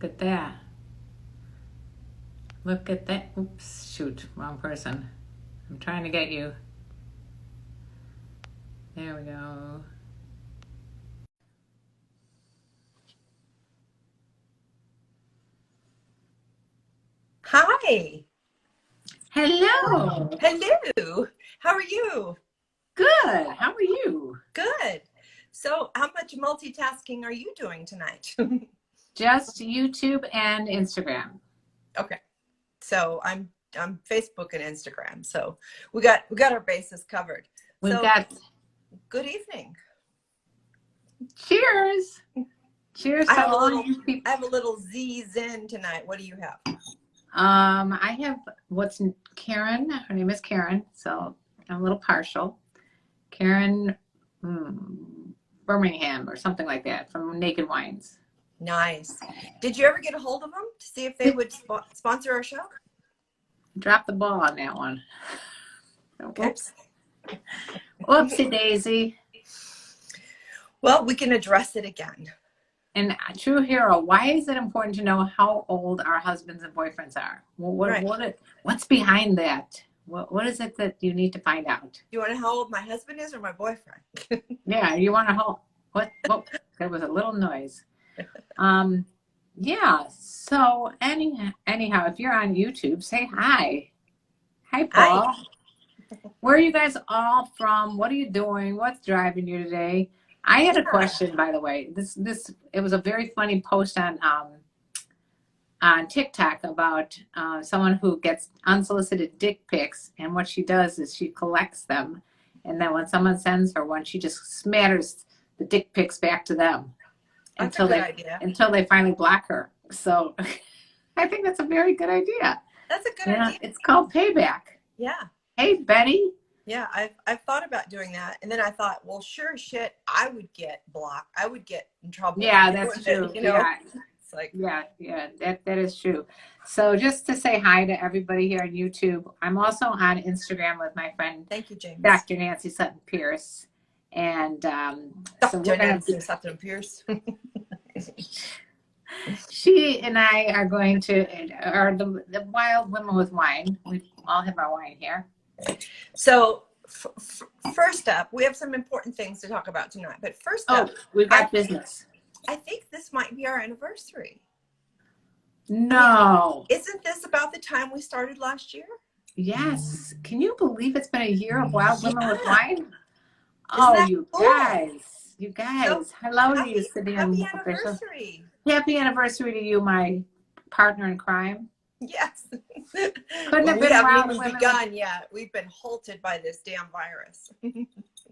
Look at that. Look at that. Oops, shoot, wrong person. I'm trying to get you. There we go. Hi. Hello. Hello. How are you? Good. How are you? Good. So how much multitasking are you doing tonight? Just YouTube and Instagram. Okay. So I'm Facebook and Instagram. So we got our bases covered. We've So got good evening. cheers. Cheers I to have a all little you people. I have a little Z Zen tonight. What do you have? I have Karen. Her name is Karen, so I'm a little partial. Karen Birmingham or something like that from Naked Wines. Nice. Did you ever get a hold of them to see if they would sponsor our show? Drop the ball on that one. Okay. Oops. Whoopsie daisy. Well, we can address it again. And true hero, why is it important to know how old our husbands and boyfriends are? What's behind that? What is it that you need to find out? You want to know how old my husband is or my boyfriend? Yeah, you want to hold what? There was a little noise. Yeah. So anyhow, if you're on YouTube, say hi. Hi, Paul. Hi. Where are you guys all from? What are you doing? What's driving you today? I had a question, by the way. It was a very funny post on TikTok about someone who gets unsolicited dick pics, and what she does is she collects them, and then when someone sends her one, she just smatters the dick pics back to them until they finally block her. So I think that's a very good idea. That's a good idea. It's called payback. Yeah. Hey, Betty. Yeah, I've thought about doing that, and then I thought, well, sure as shit, I would get blocked. I would get in trouble. Yeah, that's true. You know? Yeah. It's like, yeah, that is true. So just to say hi to everybody here on YouTube, I'm also on Instagram with my friend, thank you, James. Dr. Nancy Sutton Pierce, and Dr. Nancy Sutton Pierce. She and I are going to the Wild Women with Wine. We all have our wine here. So first up, we have some important things to talk about tonight. But first up, we've got business. I think this might be our anniversary. No. Isn't this about the time we started last year? Yes. Can you believe it's been a year of Wild Women with Wine? You cool? guys. You guys. So, hello to you, City. Happy anniversary. Happy anniversary to you, my partner in crime. Yes. Couldn't have been we haven't even begun yet. We've been halted by this damn virus.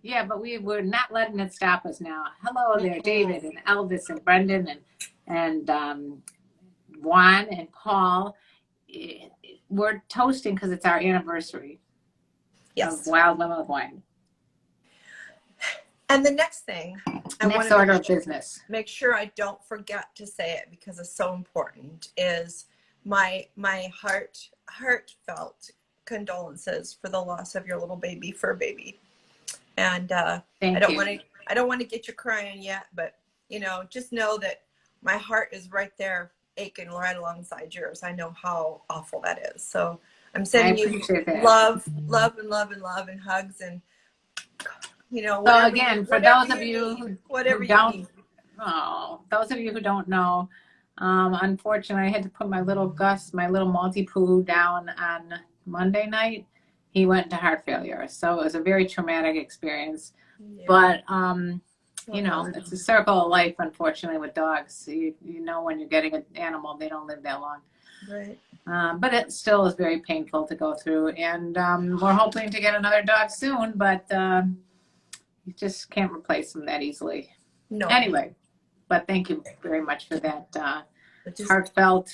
Yeah, but we're not letting it stop us now. Hello there, David and Elvis and Brendan and Juan and Paul. We're toasting because it's our anniversary of Wild Women with Wine. And the next thing, next order of business. Make sure I don't forget to say it because it's so important, is my heartfelt condolences for the loss of your little baby, fur baby. And I don't want to get you crying yet, but just know that my heart is right there, aching right alongside yours. I know how awful that is. So I'm sending you love and hugs, and so again, for those of you who don't, those of you who don't know, unfortunately, I had to put my little multi-poo down on Monday night. He went into heart failure, so it was a very traumatic experience. Yeah. But it's a circle of life, unfortunately, with dogs. You know, when you're getting an animal, they don't live that long. Right. But it still is very painful to go through, and we're hoping to get another dog soon, but you just can't replace them that easily. No. Anyway, but thank you very much for that heartfelt,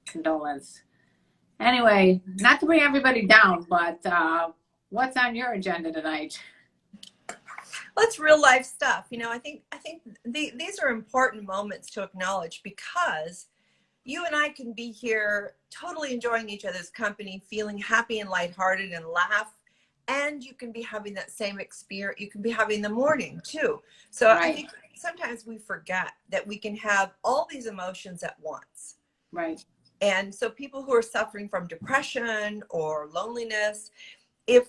condolence. Anyway, not to bring everybody down, but what's on your agenda tonight? Well, it's real life stuff. I think these are important moments to acknowledge, because you and I can be here totally enjoying each other's company, feeling happy and lighthearted and laugh. And you can be having that same experience. You can be having the morning too. So right. I think sometimes we forget that we can have all these emotions at once. Right. And so people who are suffering from depression or loneliness, if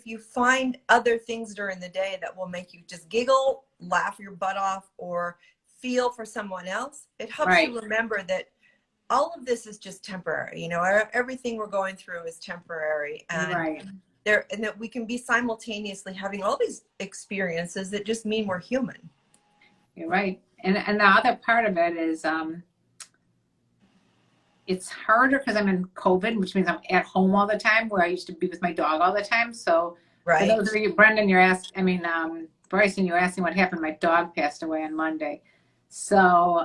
you find other things during the day that will make you just giggle, laugh your butt off, or feel for someone else, it helps you remember that all of this is just temporary. Everything we're going through is temporary, and and that we can be simultaneously having all these experiences that just mean we're human. You're right. And the other part of it is it's harder because I'm in COVID, which means I'm at home all the time, where I used to be with my dog all the time. So for those of you, Brendan, Bryson, you're asking what happened. My dog passed away on Monday. So,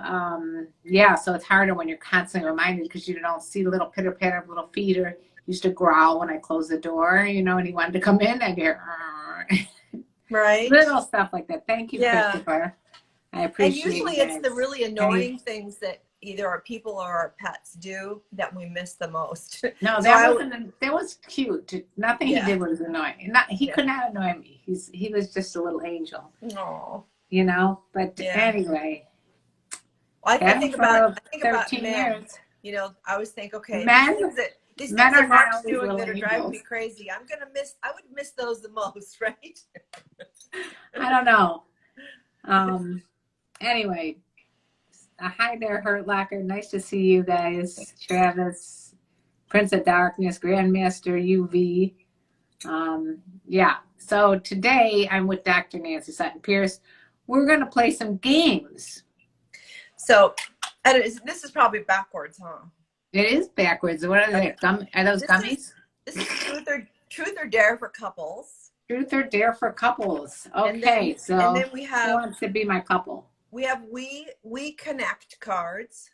so it's harder when you're constantly reminded, because you don't see the little pitter patter of little feet, or used to growl when I closed the door, and he wanted to come in, I'd hear, little stuff like that. Thank you, Christopher. I appreciate it. And usually it's the really annoying things that either our people or our pets do that we miss the most. No, that was cute. Nothing he did was annoying. He could not annoy me. He was just a little angel. Oh. But anyway. Well, I think about 13 men. Years. I always think, okay, men these men things are that not Mark's doing that are angels. driving me crazy. I would miss those the most, right? I don't know. Anyway, hi there, Hurt Locker. Nice to see you guys. Travis, Prince of Darkness, Grandmaster UV. So today I'm with Dr. Nancy Sutton Pierce. We're going to play some games. So, this is probably backwards, huh? It is backwards. What are they? Are those gummies? This is truth or dare for couples. Truth or dare for couples. Okay, and then we have, who wants to be my couple? We have we connect cards.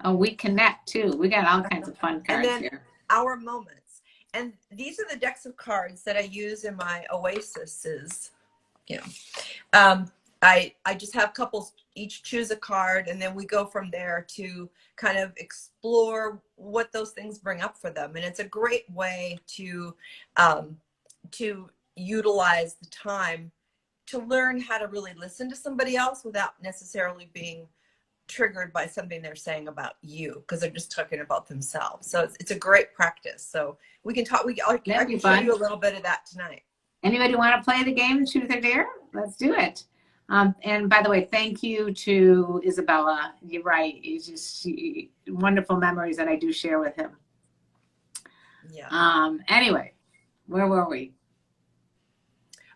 Oh, we connect too. We got all kinds of fun cards and then here. Our moments. And these are the decks of cards that I use in my oases. I just have couples each choose a card, and then we go from there to kind of explore what those things bring up for them. And it's a great way to utilize the time to learn how to really listen to somebody else without necessarily being triggered by something they're saying about you, because they're just talking about themselves. So it's a great practice. So we can talk. I can show you a little bit of that tonight. Anybody want to play the game, Truth or Dare? Let's do it. And by the way, thank you to Isabella. You're right. It's just wonderful memories that I do share with him. Yeah. Anyway, where were we?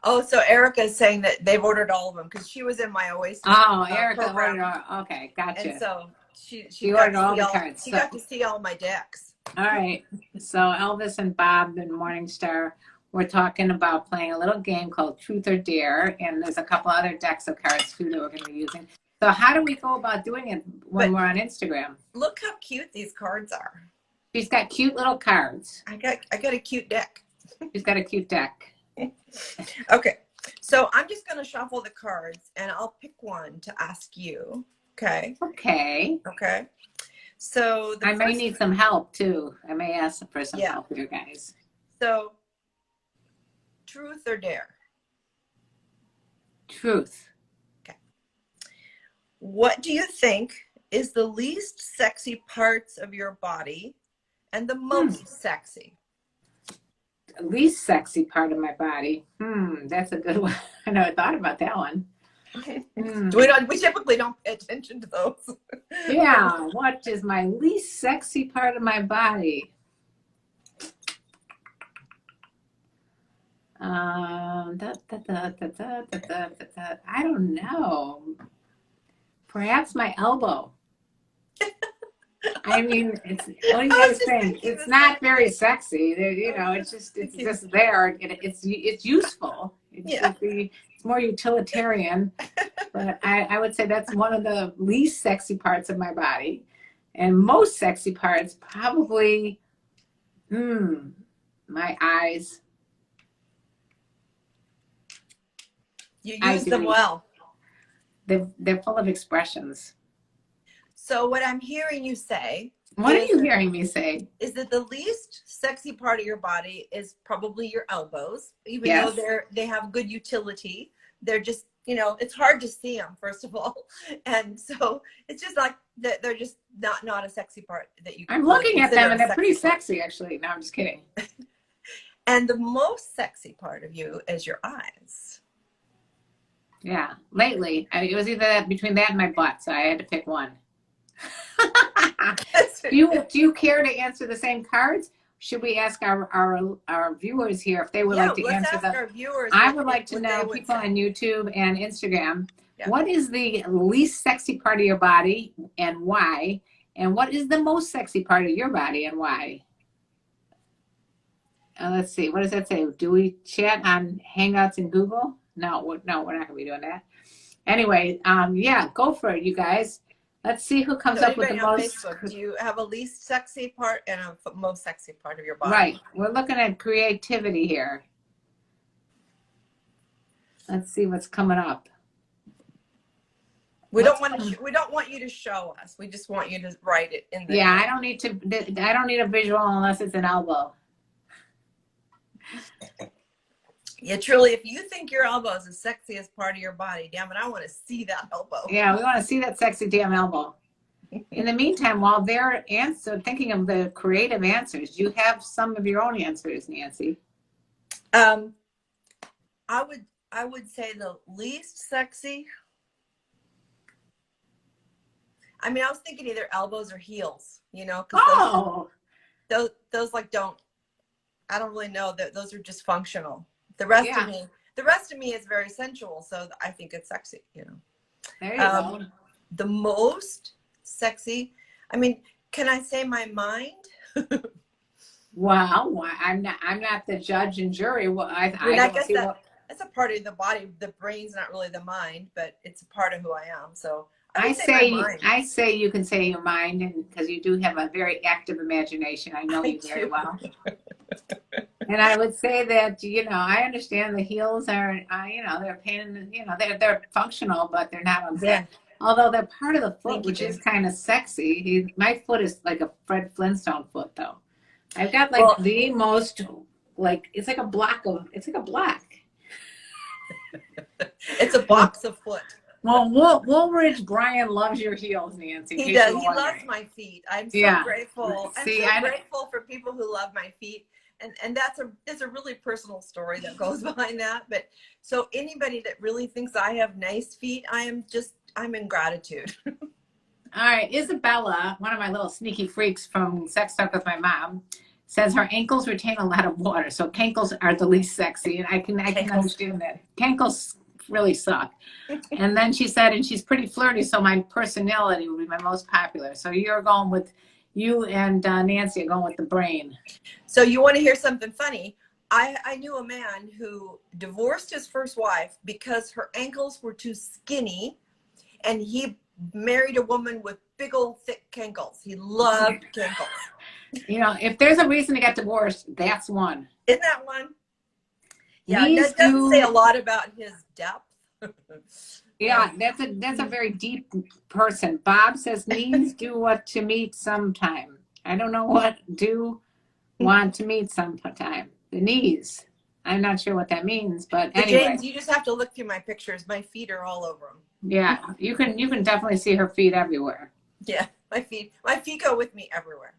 Oh, so Erica is saying that they've ordered all of them because she was in my Oasis. Oh, Erica ordered. Okay, gotcha. And so she ordered all the cards. She got to see all my decks. All right. So Elvis and Bob and Morningstar, we're talking about playing a little game called Truth or Dare, and there's a couple other decks of cards too that we're going to be using. So how do we go about doing it when we're on Instagram? Look how cute these cards are. She's got cute little cards. I got a cute deck. She's got a cute deck. Okay, so I'm just going to shuffle the cards, and I'll pick one to ask you. Okay. So I may need some help too. I may ask for some help here, guys. So, truth or dare? Truth. Okay. What do you think is the least sexy parts of your body and the most sexy? Least sexy part of my body. That's a good one. I never thought about that one. We typically don't pay attention to those. Yeah. What is my least sexy part of my body? I don't know. Perhaps my elbow. I mean, what do you guys think? It's not very sexy. It's just there. It's useful. It's more utilitarian. But I would say that's one of the least sexy parts of my body. And most sexy parts, probably, my eyes. You use them well. They're full of expressions. So what I'm hearing you say. What are you hearing me say? Is that the least sexy part of your body is probably your elbows, even though they have good utility. they're just, you know, it's hard to see them, first of all. And so it's just like they're just not a sexy part that you can. I'm looking at them and they're pretty sexy, actually. No, I'm just kidding. And the most sexy part of you is your eyes. Yeah, lately it was either between that and my butt, so I had to pick one. Do you care to answer the same cards? Should we ask our viewers here if they would like to answer them? Our viewers. I would like to know, people on YouTube and Instagram, what is the least sexy part of your body and why? And what is the most sexy part of your body and why? Let's see. What does that say? Do we chat on Hangouts and Google? No, we're not going to be doing that. Anyway, yeah, go for it, you guys. Let's see who comes up with the most. Facebook, do you have a least sexy part and a most sexy part of your body? Right. We're looking at creativity here. Let's see what's coming up. We don't want you to show us. We just want you to write it in the. Yeah, I don't need a visual unless it's an elbow. Yeah, truly, if you think your elbow is the sexiest part of your body, damn it, I want to see that elbow. Yeah, we want to see that sexy damn elbow. In the meantime, while they're thinking of the creative answers, you have some of your own answers, Nancy. I would say the least sexy. I mean, I was thinking either elbows or heels, you know, because those like I don't really know that those are just functional. The rest of me is very sensual, so I think it's sexy, you know. There you go. The most sexy, I mean, can I say my mind? Well, I'm not the judge and jury. Well, I guess that's a part of the body. The brain's not really the mind, but it's a part of who I am. So I say you can say your mind, and because you do have a very active imagination. I know you very well. And I would say that, you know, I understand the heels are, you know, they're they're functional, but they're not on set. Although they're part of the foot, which is kind of sexy. My foot is like a Fred Flintstone foot, though. I've got like the most, like, it's like a block. It's a box of foot. Well, Woolridge Brian loves your heels, Nancy. He does. He loves my feet. I'm so grateful. I'm so grateful for people who love my feet. And there's a really personal story that goes behind that. But so anybody that really thinks I have nice feet, I'm in gratitude. All right. Isabella, one of my little sneaky freaks from Sex Talk with My Mom, says her ankles retain a lot of water. So cankles are the least sexy. And I can understand that. Cankles really suck. And then she said, and she's pretty flirty, so my personality would be my most popular. So you and Nancy are going with the brain. So you want to hear something funny? I knew a man who divorced his first wife because her ankles were too skinny, and he married a woman with big old thick cankles. He loved cankles. You know, if there's a reason to get divorced, that's one. Isn't that one? Yeah, that doesn't say a lot about his depth. Yeah, that's a very deep person. Bob says knees do what to meet sometime. I don't know what do want to meet sometime. The knees. I'm not sure what that means, but anyway. James, you just have to look through my pictures. My feet are all over them. Yeah, you can definitely see her feet everywhere. Yeah, my feet go with me everywhere.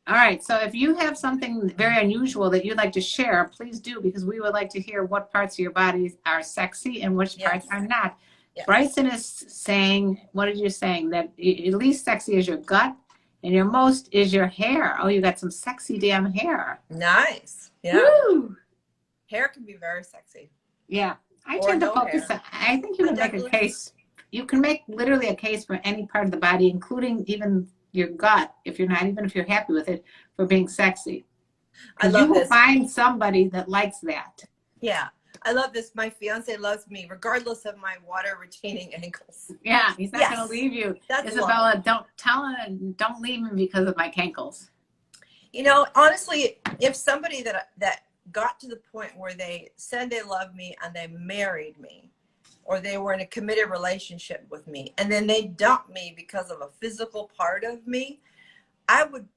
All right, so if you have something very unusual that you'd like to share, please do, because we would like to hear what parts of your body are sexy and which parts are not. Yes. Bryson is saying, what are you saying? That at least sexy is your gut and your most is your hair. Oh, you got some sexy damn hair. Nice. Yeah. Woo! Hair can be very sexy. Yeah. I tend to focus on, I think you can make a case. You can make literally a case for any part of the body, including even your gut, if you're happy with it, for being sexy. I love you will this. Find somebody that likes that. Yeah. I love this. My fiance loves me regardless of my water retaining ankles. Yeah, he's not going to leave you. That's Isabella, don't leave him because of my cankles. You know, honestly, if somebody that got to the point where they said they loved me and they married me, or they were in a committed relationship with me, and then they dumped me because of a physical part of me, I would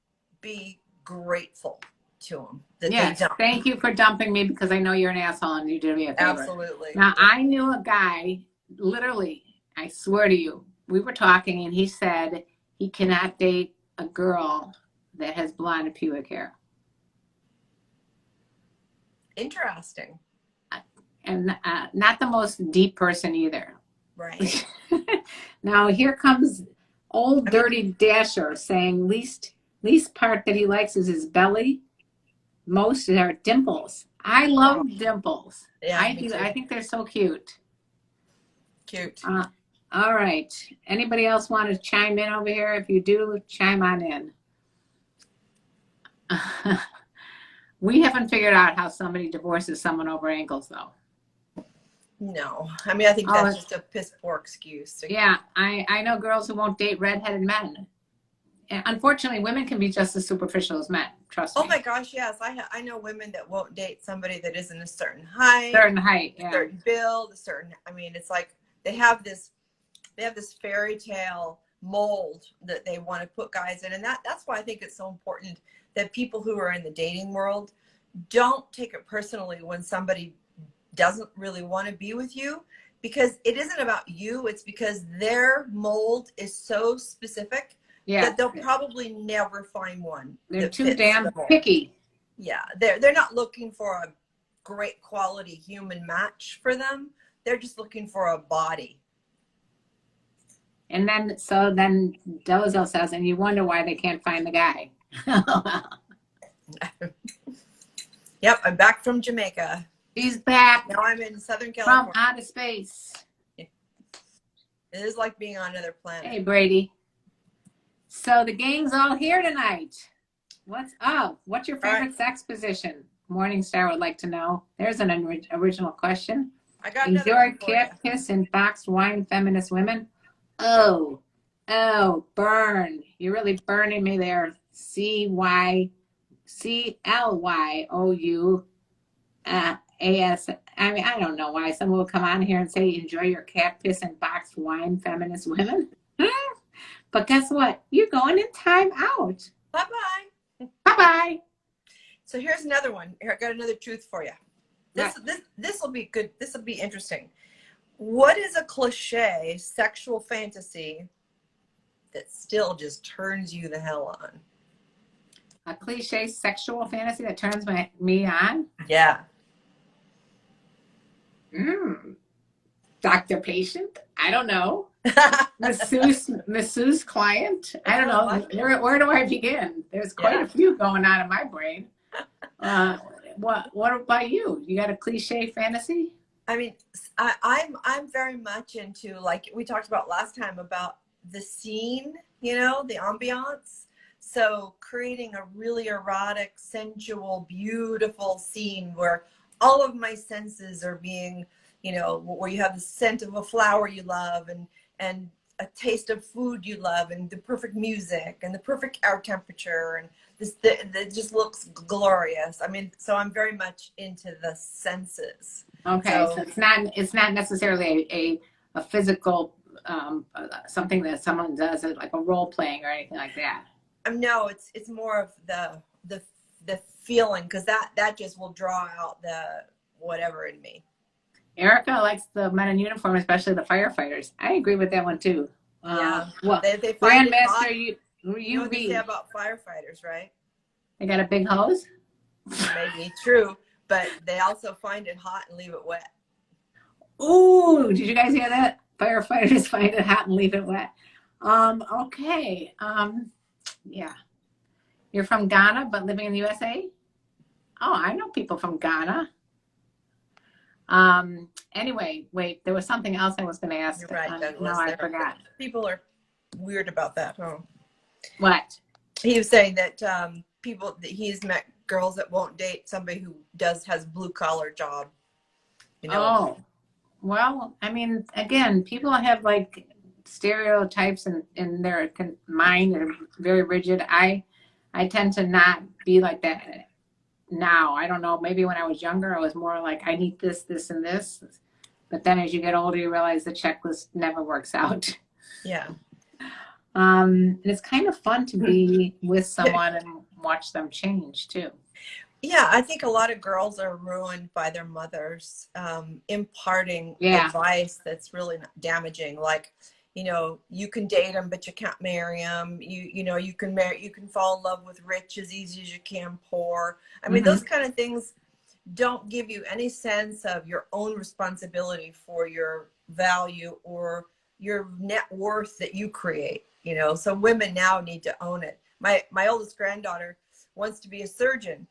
be grateful to them that yes, they don't. Thank you for dumping me, because I know you're an asshole and you did me a favor. Absolutely. Now, I knew a guy, literally, I swear to you, we were talking and he said he cannot date a girl that has blonde pubic hair. Interesting. And not the most deep person either. Right. Now, here comes old dirty Dasher saying least part that he likes is his belly. Most are dimples. I love dimples. Yeah, I think they're so cute. Cute. All right. Anybody else want to chime in over here? If you do, chime on in. We haven't figured out how somebody divorces someone over ankles, though. No. I mean, I think that's just a piss poor excuse. Yeah. I know girls who won't date redheaded men. And unfortunately, women can be just as superficial as men. Trust me. Oh my gosh, yes. I know women that won't date somebody that isn't a certain height. Yeah. Certain build, a certain, I mean, it's like they have this fairy tale mold that they want to put guys in. And that's why I think it's so important that people who are in the dating world don't take it personally when somebody doesn't really want to be with you, because it isn't about you. It's because their mold is so specific that they'll probably never find one. They're too damn picky. Yeah, they're not looking for a great quality human match for them. They're just looking for a body. And then Dozo says, and you wonder why they can't find the guy. Yep, I'm back from Jamaica. He's back. Now I'm in Southern California. From outer space. It is like being on another planet. Hey, Brady. So the gang's all here tonight. What's up? What's your favorite sex position? Morningstar would like to know. There's an original question. I got enjoy cat piss and boxed wine feminist women. Oh, burn. You're really burning me there. CYCLYOU. I mean, I don't know why someone will come on here and say, enjoy your cat piss and boxed wine feminist women. But guess what? You're going in time out. Bye-bye. Bye-bye. So here's another one. Here, I got another truth for you. This will be good. This will be interesting. What is a cliche sexual fantasy that still just turns you the hell on? A cliche sexual fantasy that turns me on? Yeah. Doctor patient? I don't know. Masseuse client? I don't know. Where do I begin? There's quite a few going on in my brain. What about you? You got a cliche fantasy? I mean, I'm very much into, like we talked about last time, about the scene, you know, the ambiance. So creating a really erotic, sensual, beautiful scene where all of my senses are being, you know, where you have the scent of a flower you love and a taste of food you love and the perfect music and the perfect air temperature and that just looks glorious. I mean, so I'm very much into the senses. Okay, so it's not necessarily a physical something that someone does, like a role playing or anything like that. No, it's more of the feeling, because that just will draw out the whatever in me. Erica likes the men in uniform, especially the firefighters. I agree with that one too. Yeah, well, they find it hot. You know what they say about firefighters, right? They got a big hose? Maybe true, but they also find it hot and leave it wet. Ooh, did you guys hear that? Firefighters find it hot and leave it wet. Okay. Yeah. You're from Ghana, but living in the USA? Oh, I know people from Ghana. Anyway, wait, there was something else I was going to ask. You're right, no, I forgot. People are weird about that, huh? What? He was saying that he's met girls that won't date somebody who has blue collar job. You know? Oh, well, I mean, again, people have like stereotypes in their mind that are very rigid. I tend to not be like that now. I don't know, maybe when I was younger I was more like, I need this and this, but then as you get older you realize the checklist never works out. Yeah. And it's kind of fun to be with someone and watch them change too. Yeah, I think a lot of girls are ruined by their mothers imparting advice that's really damaging. Like, you know, you can date them, but you can't marry them. You know, you can fall in love with rich as easy as you can poor. I mean, those kind of things don't give you any sense of your own responsibility for your value or your net worth that you create. You know, so women now need to own it. My oldest granddaughter wants to be a surgeon.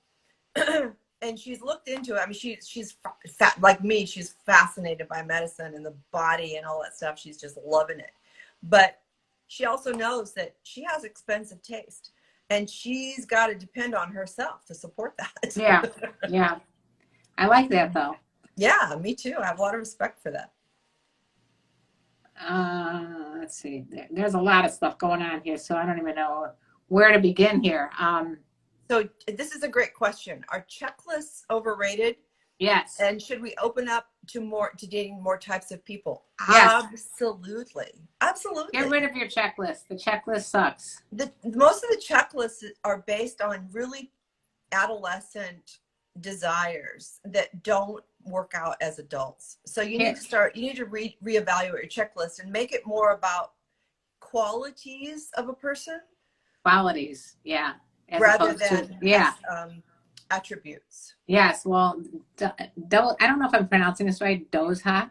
And she's looked into it. I mean, she's fat, like me. She's fascinated by medicine and the body and all that stuff. She's just loving it. But she also knows that she has expensive taste, and she's got to depend on herself to support that. Yeah, yeah. I like that, though. Yeah, me too. I have a lot of respect for that. Let's see. There's a lot of stuff going on here, so I don't even know where to begin here. So this is a great question. Are checklists overrated? Yes. And should we open up to dating more types of people? Yes. Absolutely. Absolutely. Get rid of your checklist. The checklist sucks. Most of the checklists are based on really adolescent desires that don't work out as adults. So you need to reevaluate your checklist and make it more about qualities of a person. Qualities, yeah. Rather than attributes. Yes, well, I don't know if I'm pronouncing this right, Dozha.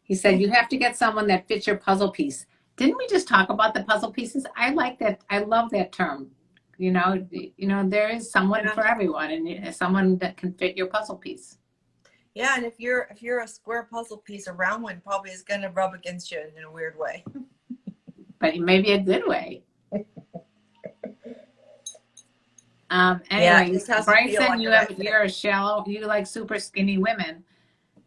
He said, you have to get someone that fits your puzzle piece. Didn't we just talk about the puzzle pieces? I like that. I love that term. You know, there is someone for everyone, and someone that can fit your puzzle piece. Yeah, and if you're a square puzzle piece, a round one probably is going to rub against you in a weird way. But maybe a good way. Anyway, Bryson, you're a shallow, you like super skinny women.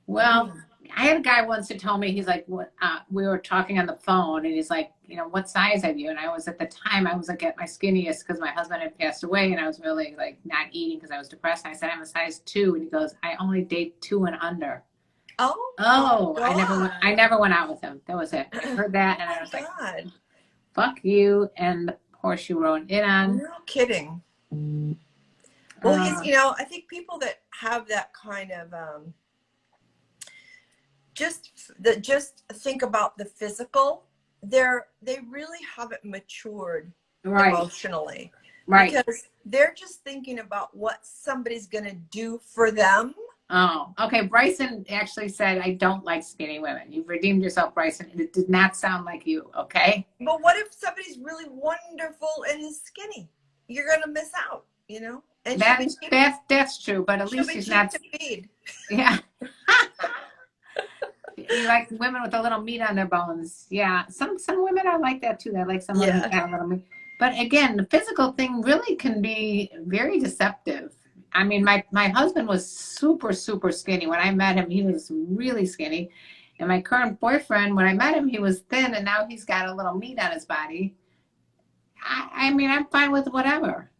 Well, I had a guy once who told me, he's like, what, we were talking on the phone, and he's like, you know, what size are you? And I was, at the time, I was like at my skinniest because my husband had passed away, and I was really like not eating because I was depressed. And I said, I'm a size 2. And he goes, I only date 2 and under. Oh, I never went out with him. That was it. I heard that, and I was like, fuck you, and the horse you rode in on. No kidding. Well, I think people that have that kind of just think about the physical, they really haven't matured emotionally, because they're just thinking about what somebody's gonna do for them. Oh, okay. Bryson actually said, I don't like skinny women. You've redeemed yourself, Bryson. It did not sound like you, okay? But what if somebody's really wonderful and is skinny? You're gonna miss out, you know. And that's true, but at least she's not. To feed. Yeah. You like women with a little meat on their bones. Yeah. Some women are like that too. They like some women that have a little meat. But again, the physical thing really can be very deceptive. I mean, my husband was super, super skinny. When I met him, he was really skinny. And my current boyfriend, when I met him, he was thin, and now he's got a little meat on his body. I mean, I'm fine with whatever.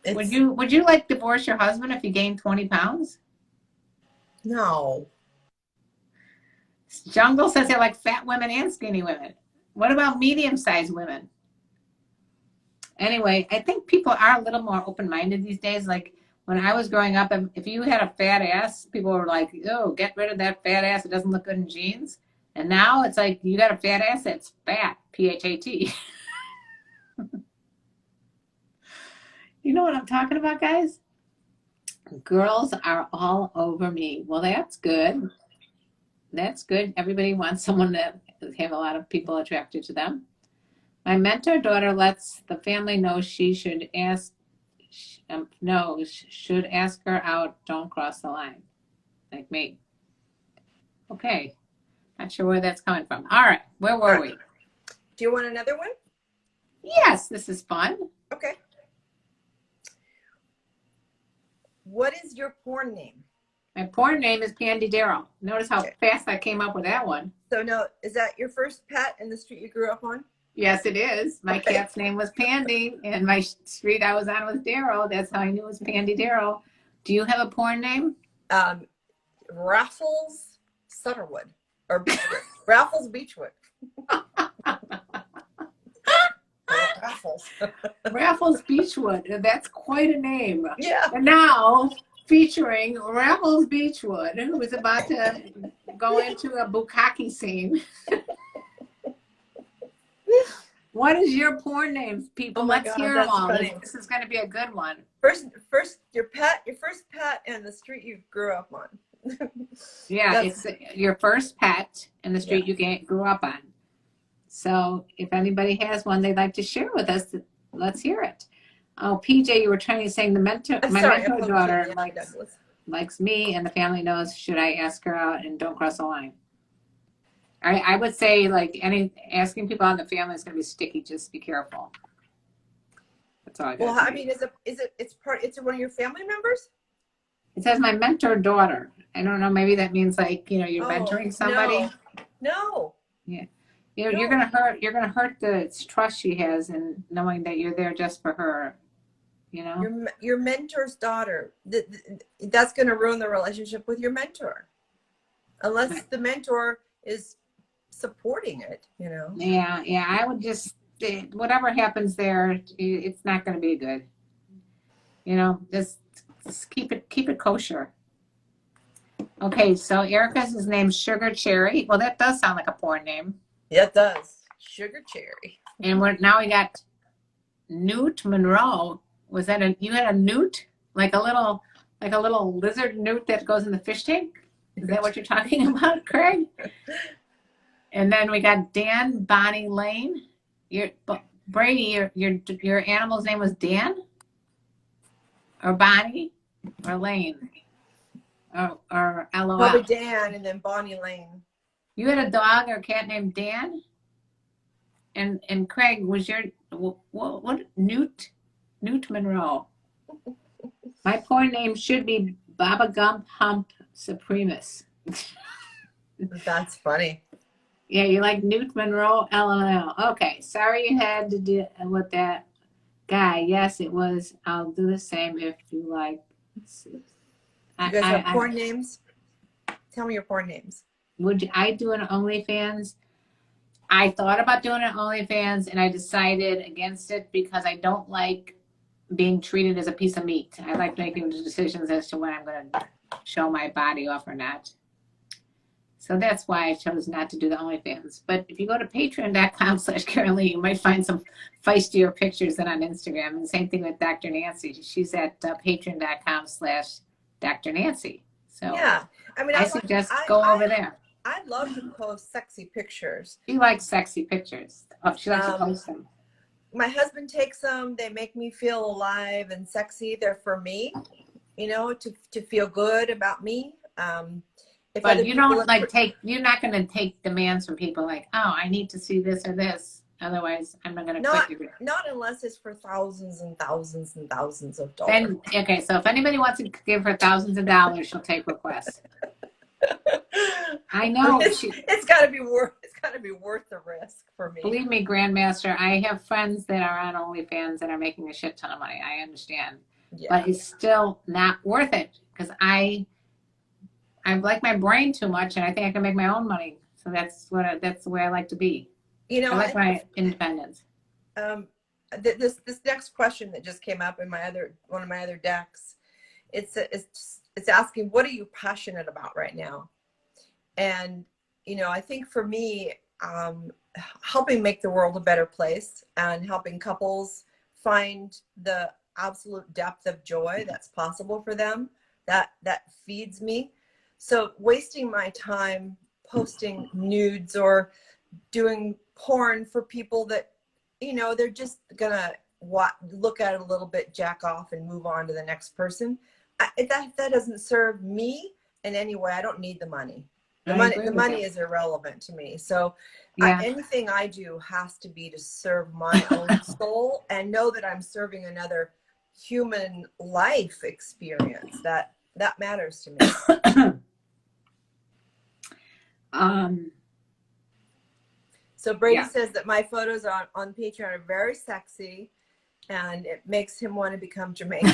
Would you like divorce your husband if he gained 20 pounds? No. Jungle says they like fat women and skinny women. What about medium-sized women? Anyway, I think people are a little more open-minded these days. Like when I was growing up, if you had a fat ass, people were like, oh, get rid of that fat ass. It doesn't look good in jeans. And now it's like, you got a fat ass that's fat, P-H-A-T. You know what I'm talking about, guys? Girls are all over me. Well, that's good. That's good. Everybody wants someone that have a lot of people attracted to them. My mentor daughter lets the family know she should ask her out. Don't cross the line. Like me. Okay. Not sure where that's coming from. All right. Where were we? Do you want another one? Yes, this is fun. Okay. What is your porn name? My porn name is Pandy Darrell. Notice how fast I came up with that one. So no, is that your first pet in the street you grew up on? Yes, it is. My cat's name was Pandy, and my street I was on was Darrell. That's how I knew it was Pandy Darrell. Do you have a porn name? Raffles Sutterwood, or Beechwood. Raffles Beechwood. Raffles. Raffles Beechwood. That's quite a name. Yeah. And now featuring Raffles Beechwood, who is about to go into a bukkake scene. What is your porn name, people? Oh Let's hear them all. Funny. This is going to be a good one. First, your first pet, and the street you grew up on. Yeah, it's your first pet and the street you grew up on. So if anybody has one they'd like to share with us, let's hear it. Oh, PJ, you were trying to say my mentor daughter likes me, and the family knows. Should I ask her out and don't cross the line? I would say asking people out in the family is going to be sticky. Just be careful. That's all I got. Well, I mean, it's one of your family members? It says my mentor daughter. I don't know. Maybe that means you're mentoring somebody. No. Yeah. You're gonna hurt the trust she has in knowing that you're there just for her. Your mentor's daughter. That's going to ruin the relationship with your mentor, unless the mentor is supporting it. Yeah. I would just whatever happens there, it's not going to be good. Just keep it kosher. Okay, so Erica's name's Sugar Cherry. Well, that does sound like a porn name. Yeah, it does. Sugar Cherry. And now we got Newt Monroe. Was that you had a newt? Like a little lizard newt that goes in the fish tank? Is that what you're talking about, Craig? And then we got Dan Bonnie Lane. Brady, your animal's name was Dan? Or Bonnie? Or Lane? Or LOL? Probably Dan and then Bonnie Lane. You had a dog or cat named Dan? And Craig, was your what Newt Monroe? My porn name should be Baba Gump Hump Supremus. That's funny. Yeah, you like Newt Monroe? LOL. Okay, sorry you had to do with that guy. Yes, it was. I'll do the same if you like. You guys have porn names? Tell me your porn names. Would I do an OnlyFans? I thought about doing an OnlyFans and I decided against it because I don't like being treated as a piece of meat. I like making the decisions as to when I'm going to show my body off or not. So that's why I chose not to do the OnlyFans. But if you go to patreon.com/Karenlee, you might find some feistier pictures than on Instagram. And the same thing with Dr. Nancy. She's at patreon.com/Dr. Nancy. So yeah, I mean, I suggest go over there. I love to post sexy pictures. She likes sexy pictures. Oh, she likes to post them. My husband takes them. They make me feel alive and sexy. They're for me, to feel good about me. But you don't you're not going to take demands from people like, oh, I need to see this or this. Otherwise, I'm not going to quit you. Not unless it's for thousands and thousands and thousands of dollars. Then, okay, so if anybody wants to give her thousands of dollars, she'll take requests. I know. It's got to be worth the risk for me. Believe me, Grandmaster, I have friends that are on OnlyFans that are making a shit ton of money. I understand. Yeah. But it's still not worth it because I like my brain too much and I think I can make my own money. So that's the way I like to be. I like my independence. This next question that just came up in one of my other decks, it's asking, what are you passionate about right now? And I think for me, helping make the world a better place and helping couples find the absolute depth of joy that's possible for them, that feeds me. So wasting my time posting nudes or doing porn for people that, they're just gonna look at it a little bit, jack off and move on to the next person. That doesn't serve me in any way. I don't need the money. The money is irrelevant to me. So anything I do has to be to serve my own soul and know that I'm serving another human life experience. That matters to me. So Brady says that my photos on Patreon are very sexy and it makes him want to become Jamaican.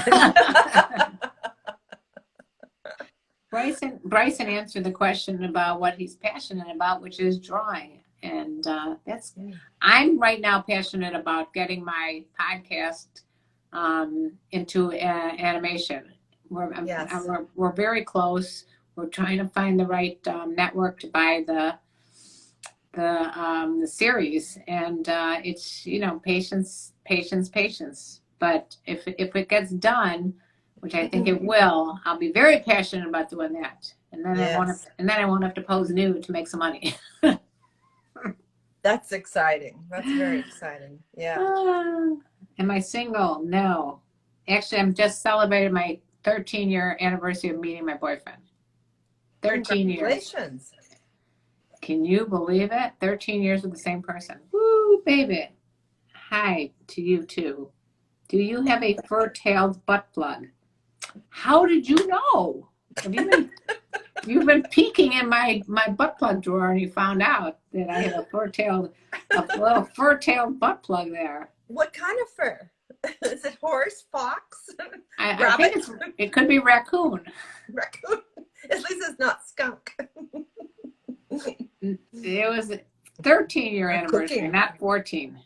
Bryson answered the question about what he's passionate about, which is drawing. And I'm right now passionate about getting my podcast into animation. We're very close. We're trying to find the right network to buy the series, and it's, you know, patience. But if it gets done, which I think it will, I'll be very passionate about doing that, and then I won't have to pose nude to make some money. That's exciting. That's very exciting. Yeah. Am I single? No. Actually, I'm just celebrating my 13-year anniversary of meeting my boyfriend. 13 years. Congratulations. Can you believe it? 13 years with the same person. Woo, baby. Hi to you too. Do you have a fur-tailed butt plug? How did you know? You've been peeking in my butt plug drawer, and you found out that I have a little fur-tailed butt plug there. What kind of fur? Is it horse, fox, I think it could be raccoon. Raccoon. At least it's not skunk. It was 13-year anniversary, not 14.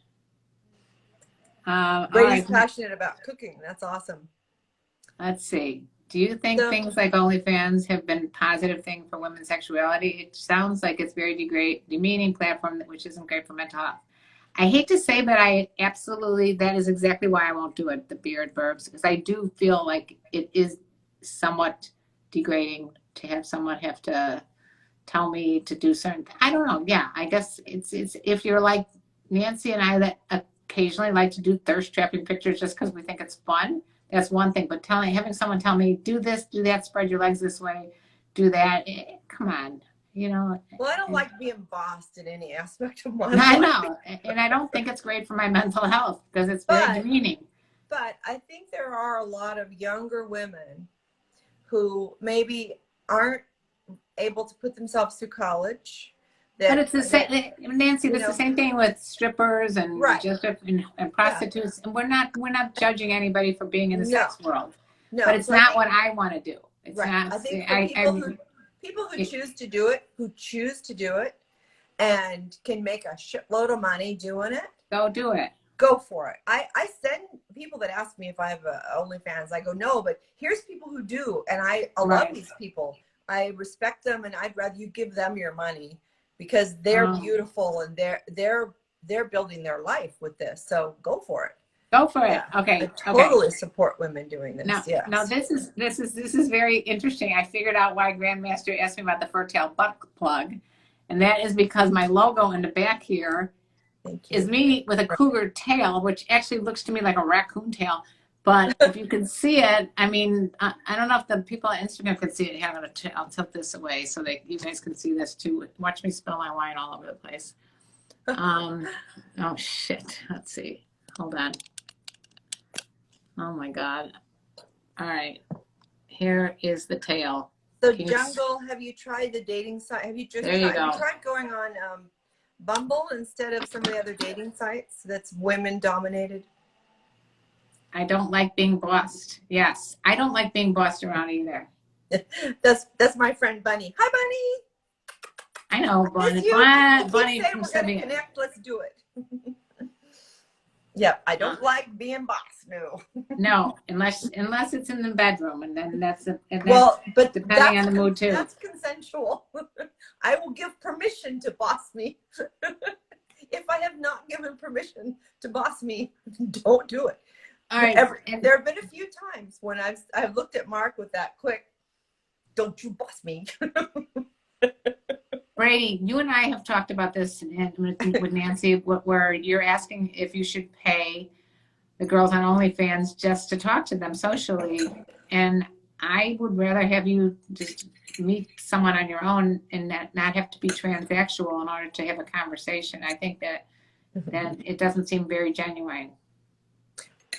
Brady's passionate about cooking. That's awesome. Let's see. Do you think things like OnlyFans have been a positive thing for women's sexuality? It sounds like it's very demeaning platform, which isn't great for mental health. I hate to say, but that is exactly why I won't do it, the beard verbs, because I do feel like it is somewhat degrading to have someone have to tell me to do certain, I don't know. Yeah, I guess it's if you're like Nancy and I that occasionally like to do thirst trapping pictures just because we think it's fun, that's one thing. But having someone tell me, do this, do that, spread your legs this way, do that, come on. You know, well, I don't like being bossed in any aspect of my life. I know, and I don't think it's great for my mental health because it's very demeaning. But I think there are a lot of younger women who maybe aren't able to put themselves through college. But it's the same, Nancy. It's the same thing with strippers and and prostitutes. And we're not judging anybody for being in the sex world. No, but it's not what I want to do. It's not. I think people who choose to do it and can make a shitload of money doing it, go do it. Go for it. I send people that ask me if I have OnlyFans. I go, no, but here's people who do, and I love these people. I respect them, and I'd rather you give them your money because they're beautiful and they're building their life with this. So go for it. Go for it. Okay. I totally support women doing this. Now this is very interesting. I figured out why Grandmaster asked me about the fur-tail butt plug, and that is because my logo in the back here is me with a cougar tail, which actually looks to me like a raccoon tail. But if you can see it, I mean, I don't know if the people on Instagram can see it. I'll tilt this away so that you guys can see this too. Watch me spill my wine all over the place. Oh shit. Let's see. Hold on. Oh my God. All right. Here is the tail. So Jungle, have you tried the dating site? Have you tried going on Bumble instead of some of the other dating sites that's women dominated? I don't like being bossed. Yes. I don't like being bossed around either. That's my friend Bunny. Hi Bunny. I know Bunny. Bunny from Serbia. Connect, let's do it. Yeah, I don't like being bossed. No, unless it's in the bedroom, and then that's but depending on the mood too. That's consensual. I will give permission to boss me. If I have not given permission to boss me, don't do it. All right. There have been a few times when I've looked at Mark with that quick, "Don't you boss me." Brady, you and I have talked about this with Nancy, where you're asking if you should pay the girls on OnlyFans just to talk to them socially. And I would rather have you just meet someone on your own and not have to be transactional in order to have a conversation. I think that it doesn't seem very genuine.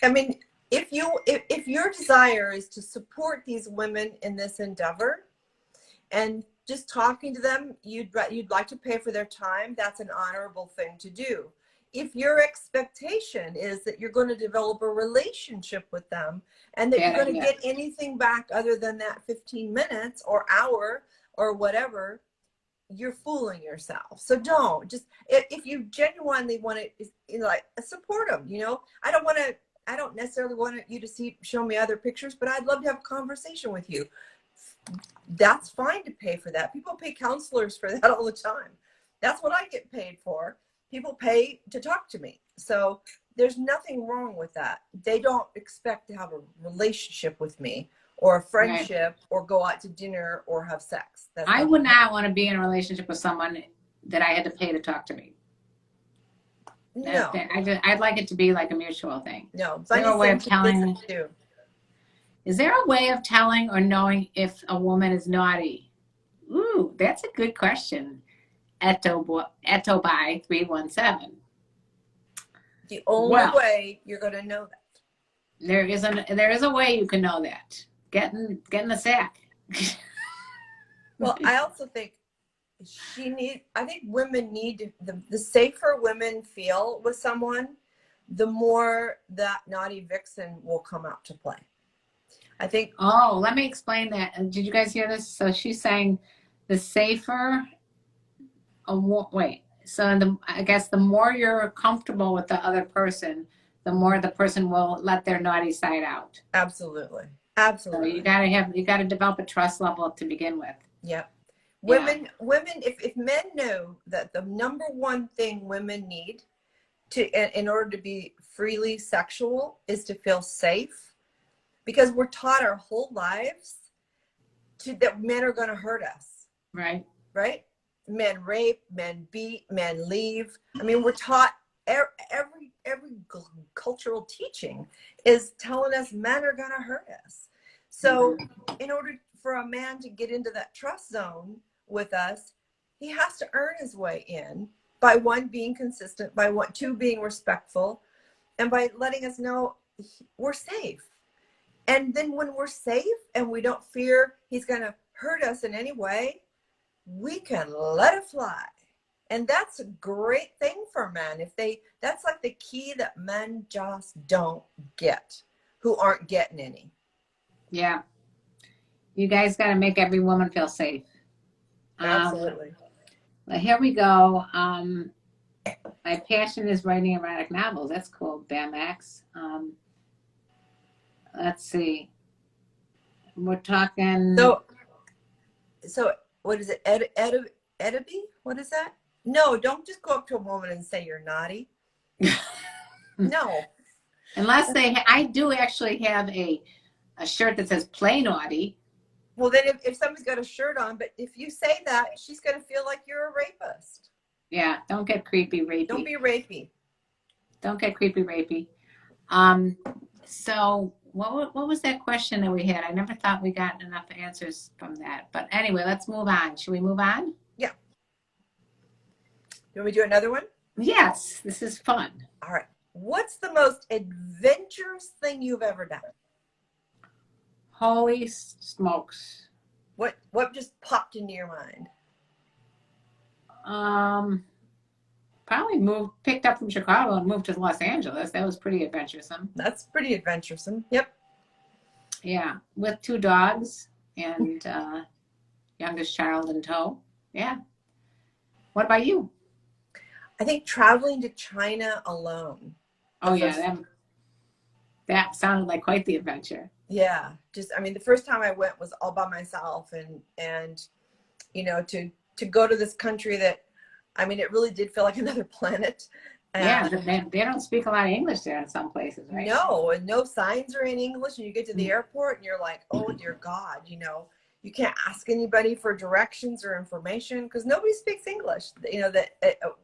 I mean, if your desire is to support these women in this endeavor and just talking to them, you'd like to pay for their time, that's an honorable thing to do. If your expectation is that you're going to develop a relationship with them and that you're going to get anything back other than that 15 minutes or hour or whatever, you're fooling yourself. So don't. Just if you genuinely want to, like, support them. I don't necessarily want you to show me other pictures, but I'd love to have a conversation with you. That's fine to pay for that. People pay counselors for that all the time. That's what I get paid for. People pay to talk to me. So there's nothing wrong with that. They don't expect to have a relationship with me or a friendship or go out to dinner or have sex. I would not want to be in a relationship with someone that I had to pay to talk to me. No. I'd like it to be like a mutual thing. No. Is there a way of telling? Is there a way of telling or knowing if a woman is naughty? Ooh, that's a good question. Etobai 317. The only way you're going to know that. There is a way you can know that. Get in the sack. Well, I also think I think women need the safer women feel with someone, the more that naughty vixen will come out to play. I think. Oh, let me explain that. Did you guys hear this? So she's saying the safer. So I guess the more you're comfortable with the other person, the more the person will let their naughty side out. Absolutely. So you gotta develop a trust level to begin with. Yep. Women, if men know that the number one thing women need in order to be freely sexual is to feel safe, because we're taught our whole lives that men are going to hurt us. Right. Men rape, men beat, men leave. I mean, we're taught every cultural teaching is telling us men are going to hurt us. So in order for a man to get into that trust zone with us, he has to earn his way in by one, being consistent, by two, being respectful, and by letting us know we're safe. And then when we're safe and we don't fear he's going to hurt us in any way, we can let it fly. And that's a great thing for men. That's like the key that men just don't get, who aren't getting any. Yeah. You guys got to make every woman feel safe. Absolutely. Well, here we go. My passion is writing erotic novels. That's cool, Bamax. Let's see. We're talking. So what is it? Ediby? What is that? No, don't just go up to a woman and say you're naughty. No. Unless I do actually have a shirt that says play naughty. Well, then if somebody's got a shirt on, but if you say that, she's going to feel like you're a rapist. Yeah, don't get creepy, rapey. Don't be rapey. Don't get creepy, rapey. So what was that question that we had? I never thought we got enough answers from that. But anyway, let's move on. Should we move on? Yeah. You want me to do another one? Yes, this is fun. All right. What's the most adventurous thing you've ever done? Holy smokes. What just popped into your mind? Probably picked up from Chicago and moved to Los Angeles. That was pretty adventuresome. That's pretty adventuresome. Yep. Yeah, with 2 dogs and youngest child in tow. Yeah. What about you? I think traveling to China alone. Oh yeah, that sounded like quite the adventure. Yeah, the first time I went was all by myself, and to go to this country that, it really did feel like another planet. Yeah, they don't speak a lot of English there in some places, right? No, and no signs are in English, and you get to the airport and you're like, oh dear God, you can't ask anybody for directions or information because nobody speaks English,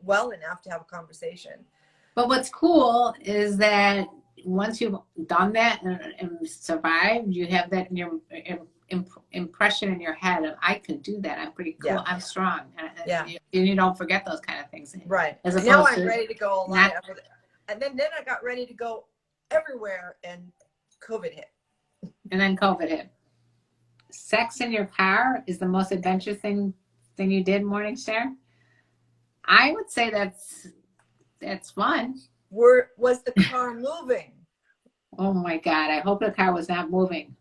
well enough to have a conversation. But what's cool is that once you've done that and survived, you have that in your impression in your head of, I can do that. I'm pretty cool. Yeah. I'm strong. Yeah. And you don't forget those kind of things. Right. Now I'm ready to go a lot. And then I got ready to go everywhere, and COVID hit. And then COVID hit. Sex in your car is the most adventurous thing you did, Morningstar? I would say that's fun. Was the car moving? Oh my God, I hope the car was not moving.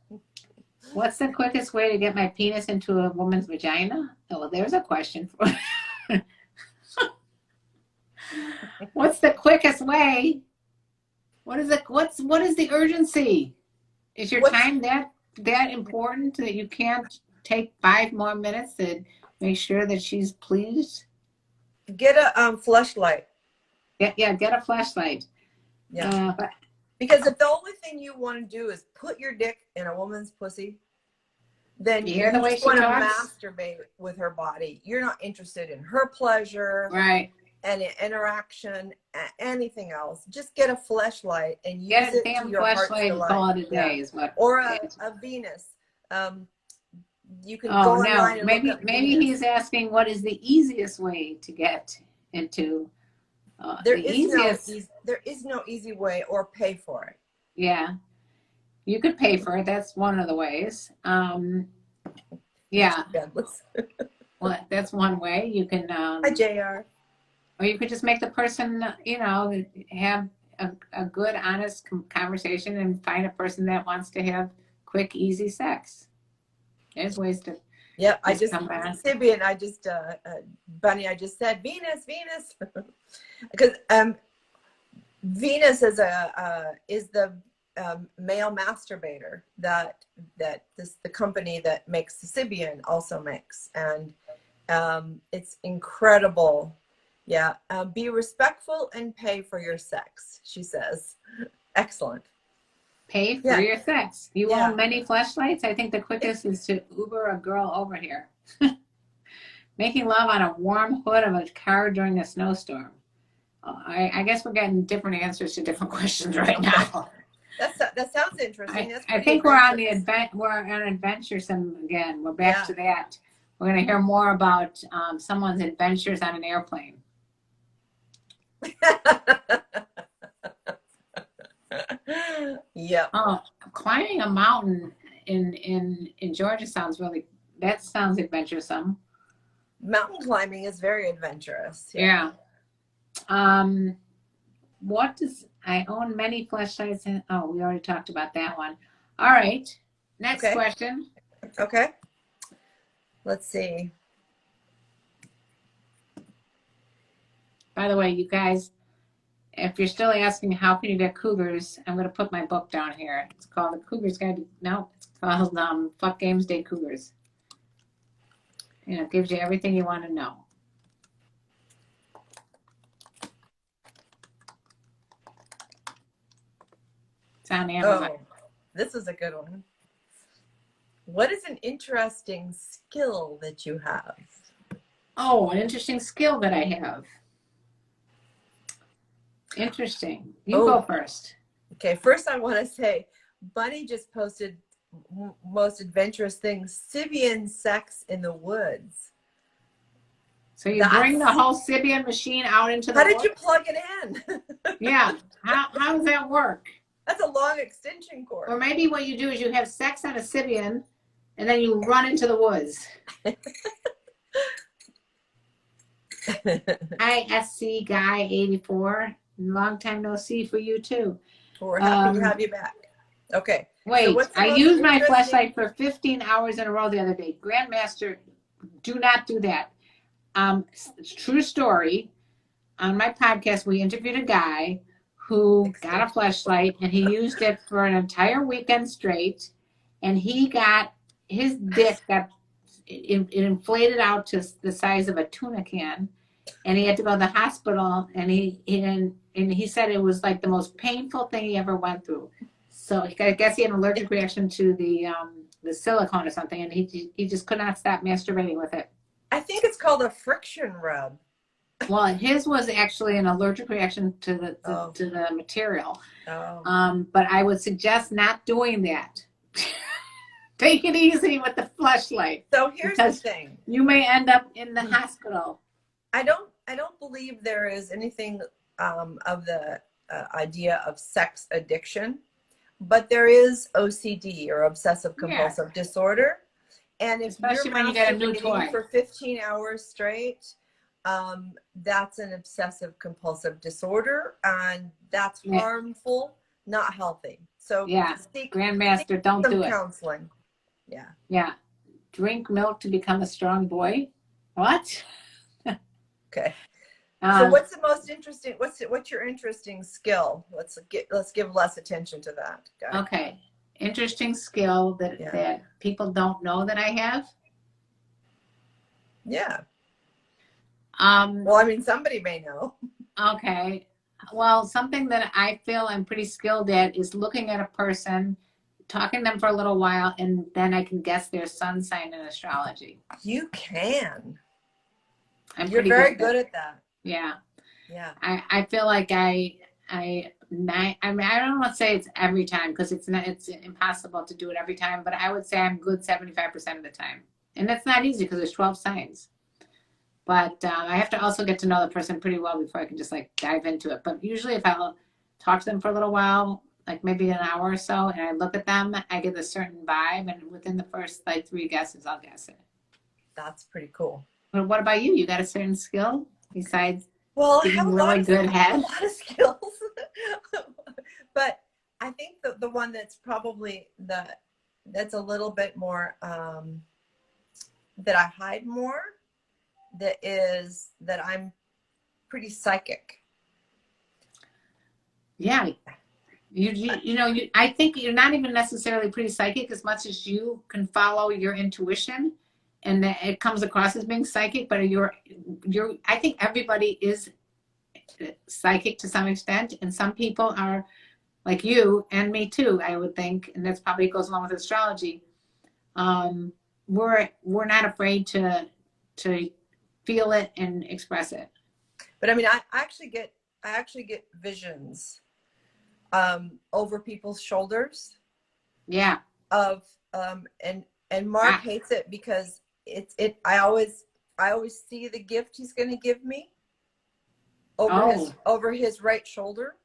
What's the quickest way to get my penis into a woman's vagina? Oh, well, there's a question for. What's the quickest way? What is it? What is the urgency? Is your time that important that you can't take 5 more minutes to make sure that she's pleased? Get a fleshlight. Yeah, get a flashlight. Yeah. Because if the only thing you want to do is put your dick in a woman's pussy, then you just want to masturbate with her body. You're not interested in her pleasure, right? And interaction, anything else. Just get a fleshlight and use it to your heart's delight. Call it a day is what. Or a Venus. You can go online and maybe look up maybe Venus. He's asking what is the easiest way to get into. There is no easy way, or pay for it. Yeah, you could pay for it. That's one of the ways. Yeah. Well, that's one way. You can. Hi, JR. Or you could just make the person, have a good, honest conversation and find a person that wants to have quick, easy sex. There's ways to. Yeah, Sibian, Bunny, I just said Venus, because Venus is the male masturbator that the company that makes the Sibian also makes, and it's incredible. Yeah, be respectful and pay for your sex, she says. Excellent. Pay for your sex. You own many fleshlights? I think the quickest is to Uber a girl over here. Making love on a warm hood of a car during a snowstorm. I guess we're getting different answers to different questions right now. That sounds interesting. I think we're on adventuresome again. We're back to that. We're going to hear more about someone's adventures on an airplane. Yeah. Oh, climbing a mountain in Georgia sounds adventuresome. Mountain climbing is very adventurous. Yeah. What does I own many fleshlights? We already talked about that one. All right. Next question. Okay. Let's see. By the way, you guys, if you're still asking how can you get cougars, I'm going to put my book down here. It's called The Cougar's Guide. It's called Fuck Games Day Cougars. It gives you everything you want to know. It's on Amazon. Oh, this is a good one. What is an interesting skill that you have? Oh, an interesting skill that I have. Interesting. You go first. Okay, first I want to say, Bunny just posted most adventurous things, Sibian sex in the woods. So you bring the whole Sibian machine out into the woods? How did you plug it in? Yeah. How does that work? That's a long extension cord. Or maybe what you do is you have sex on a Sibian and then you run into the woods. Hi, SC Guy 84. Long time no see for you too. We're happy to have you back. Okay. Wait, so I used my fleshlight for 15 hours in a row the other day. Grandmaster, do not do that. True story. On my podcast, we interviewed a guy who got a fleshlight and he used it for an entire weekend straight, and his dick got it inflated out to the size of a tuna can, and he had to go to the hospital, and he said it was like the most painful thing he ever went through. So I guess he had an allergic reaction to the silicone or something, and he just could not stop masturbating with it. I think it's called a friction rub. Well, his was actually an allergic reaction to the material. Oh. But I would suggest not doing that. Take it easy with the fleshlight. So here's the thing. You may end up in the hospital. I don't believe there is anything of the idea of sex addiction, but there is OCD, or obsessive compulsive disorder. And if especially you're when you get a new toy for 15 hours straight, that's an obsessive compulsive disorder, and that's harmful, not healthy. So Grandmaster, don't do it. Counseling. Yeah. Yeah. Drink milk to become a strong boy. What? Okay. So what's the most interesting, what's your interesting skill? Let's give less attention to that. Okay. Interesting skill that people don't know that I have. Yeah. Well, I mean, somebody may know. Okay. Well, something that I feel I'm pretty skilled at is looking at a person, talking to them for a little while, and then I can guess their sun sign in astrology. You can. You're very good at that. Yeah. Yeah. I feel like I mean, I don't want to say it's every time because it's impossible to do it every time, but I would say I'm good 75% of the time. And that's not easy because there's 12 signs. But I have to also get to know the person pretty well before I can just like dive into it. But usually if I'll talk to them for a little while, like maybe an hour or so, and I look at them, I get a certain vibe, and within the first like 3 guesses, I'll guess it. That's pretty cool. But what about you? You got a certain skill besides I have a lot of skills. But I think the one that's probably that's a little bit more that I hide more, that I'm pretty psychic. Yeah. I think you're not even necessarily pretty psychic as much as you can follow your intuition, and that it comes across as being psychic, but I think everybody is psychic to some extent, and some people are like you and me too, I would think, and that's probably goes along with astrology. We're not afraid to feel it and express it. But I mean, I actually get visions over people's shoulders. Yeah. And Mark hates it because I always see the gift he's going to give me over his right shoulder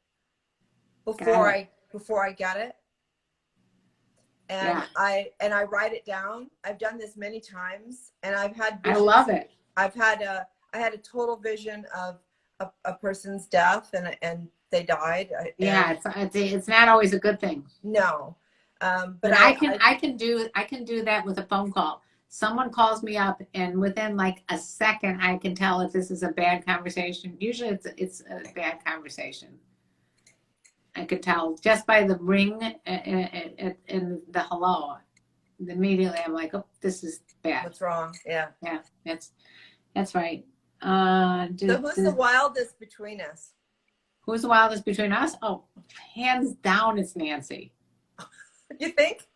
before I get it. And I write it down. I've done this many times, and I've had visions. I love it. I had a total vision of a person's death, and they died. It's not always a good thing. No. But I can do that with a phone call. Someone calls me up, and within like a second, I can tell if this is a bad conversation. Usually, it's a bad conversation. I could tell just by the ring and the hello. Immediately, I'm like, oh, this is bad. What's wrong? Yeah. Yeah, that's right. So who's the wildest between us? Who's the wildest between us? Oh, hands down, it's Nancy. You think?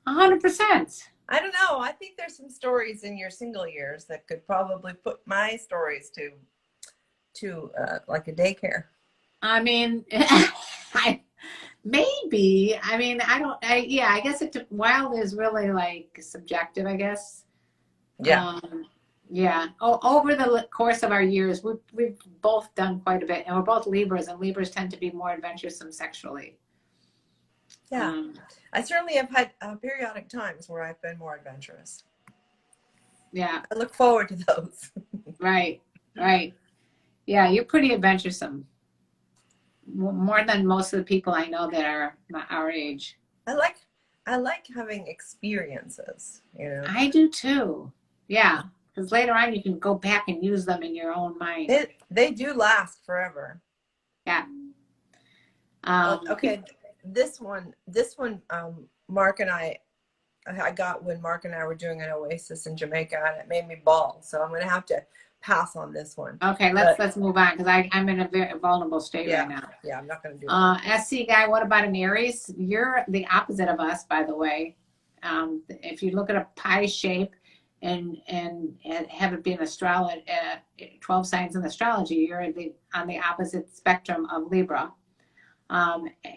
100%. I don't know. I think there's some stories in your single years that could probably put my stories to like a daycare. I mean, maybe. I mean, I guess wild is really like subjective, I guess. Yeah. Yeah. Over the course of our years, we've both done quite a bit, and we're both Libras, and Libras tend to be more adventuresome sexually. Yeah. I certainly have had periodic times where I've been more adventurous. Yeah. I look forward to those. Right. Yeah, you're pretty adventuresome. More than most of the people I know that are our age. I like having experiences, you know. I do too. Yeah, because later on you can go back and use them in your own mind. They do last forever. Yeah. Okay. This one, Mark and I got when Mark and I were doing an oasis in Jamaica, and it made me bawl. So I'm going to have to pass on this one. Okay, let's move on, because I'm in a very vulnerable state right now. Yeah, I'm not going to do it. SC guy, what about an Aries? You're the opposite of us, by the way. If you look at a pie shape and have it be an 12 signs in astrology, you're on the opposite spectrum of Libra.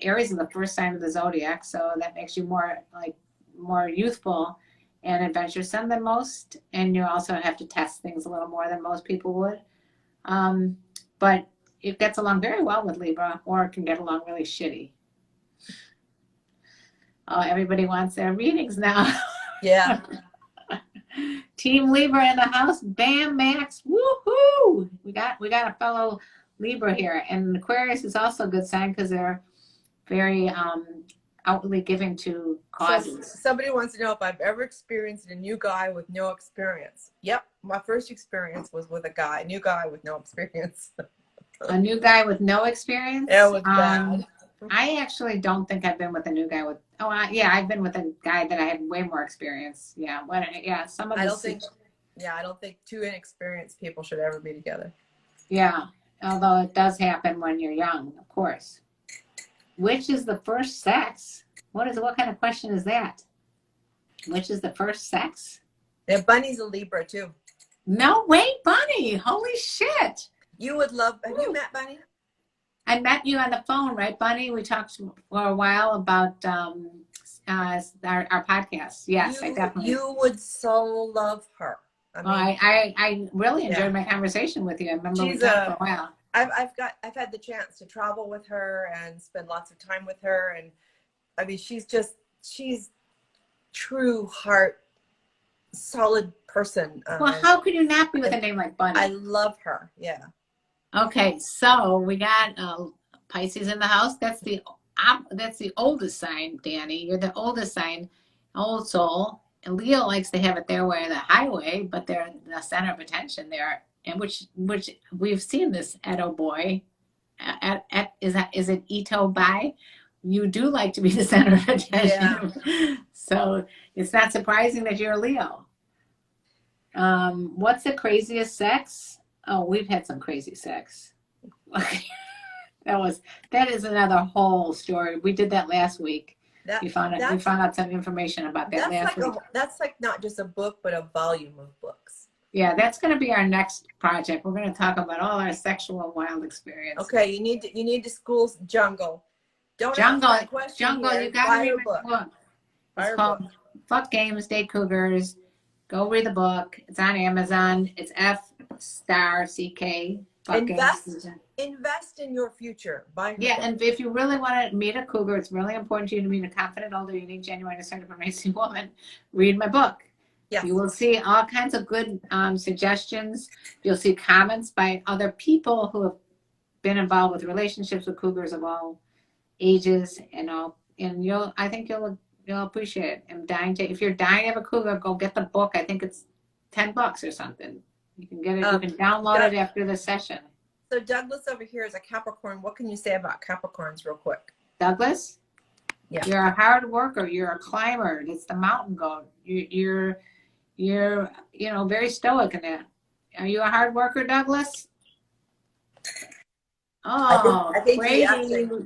Aries is the first sign of the zodiac, so that makes you more youthful and adventuresome than most, and you also have to test things a little more than most people would. But it gets along very well with Libra, or it can get along really shitty. Oh, everybody wants their readings now. Yeah. Team Libra in the house. Bam, Max. Woohoo! We got a fellow Libra here, and Aquarius is also a good sign because they're very outwardly giving to causes. So somebody wants to know if I've ever experienced a new guy with no experience. Yep, my first experience was with a new guy with no experience. A new guy with no experience? It was bad. I actually don't think I've been with a new guy with. Yeah, I've been with a guy that I had way more experience. Yeah, some of. I don't think two inexperienced people should ever be together. Yeah, although it does happen when you're young, of course. Which is the first sex? What kind of question is that? Which is the first sex? Yeah, Bunny's a Libra too. No way, Bunny! Holy shit! You would love. Have you met Bunny? I met you on the phone, right, Bunny? We talked for a while about our podcast. Yes, I definitely. You would so love her. I really enjoyed my conversation with you. I remember we talked for a while. I've had the chance to travel with her and spend lots of time with her, and I mean she's true heart, solid person. Well, how could you not be with a name like Bunny? I love her. Yeah. Okay, so we got Pisces in the house. That's the oldest sign, Danny. You're the oldest sign, old soul. And Leo likes to have it their way, the highway, but they're the center of attention there. And which we've seen this Edo boy. Is it Ito Bai? You do like to be the center of attention. Yeah. So it's not surprising that you're a Leo. What's the craziest sex? Oh, we've had some crazy sex. That is another whole story. We did that last week. We found out some information about that last week. That's like not just a book, but a volume of books. Yeah, that's going to be our next project. We're going to talk about all our sexual wild experience. Okay, you need to school Jungle. Jungle. You got to read my book. It's called Fuck Games, Date Cougars. Go read the book. It's on Amazon. It's F*CK. Invest in your future. And if you really want to meet a cougar, it's really important to you to meet a confident, older, unique, genuine, assertive, amazing woman. Read my book. Yes. You will see all kinds of good suggestions. You'll see comments by other people who have been involved with relationships with cougars of all ages, and I think you'll appreciate it. If you're dying to have a cougar, go get the book. I think it's $10 or something. You can get it. You can download it after the session. So Douglas over here is a Capricorn. What can you say about Capricorns real quick? Douglas? Yeah. You're a hard worker. You're a climber. It's the mountain goat. You're very stoic in that. Are you a hard worker, Douglas? Oh, I think great.